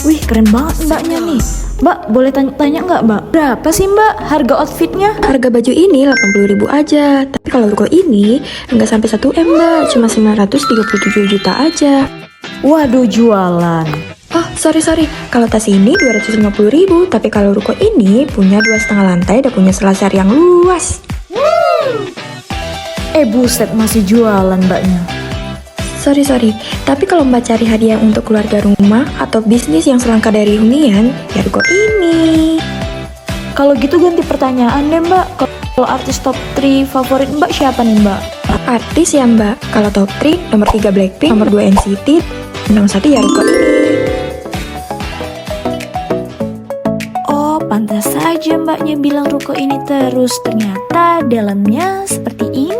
Wih, keren banget mbaknya nih. Mbak, boleh tanya-tanya nggak mbak? Berapa sih mbak harga outfitnya? Harga baju ini 80.000 aja, tapi kalau ruko ini nggak sampai 1 M mbak, cuma 937 juta aja. Waduh, jualan. Oh, sorry. Kalau tas ini 250.000, tapi kalau ruko ini punya 2,5 lantai dan punya selasar yang luas. Buset, masih jualan mbaknya. Sorry, tapi kalau mbak cari hadiah untuk keluarga rumah atau bisnis yang selangkah dari hunian, ya ruko ini. Kalau gitu ganti pertanyaan deh mbak. Kalau artis top 3 favorit mbak siapa nih mbak? Artis ya mbak, kalau top 3, nomor 3 Blackpink, nomor 2 NCT, nomor 1 ya ruko ini. Oh, pantas saja mbaknya bilang ruko ini terus. Ternyata dalamnya seperti ini.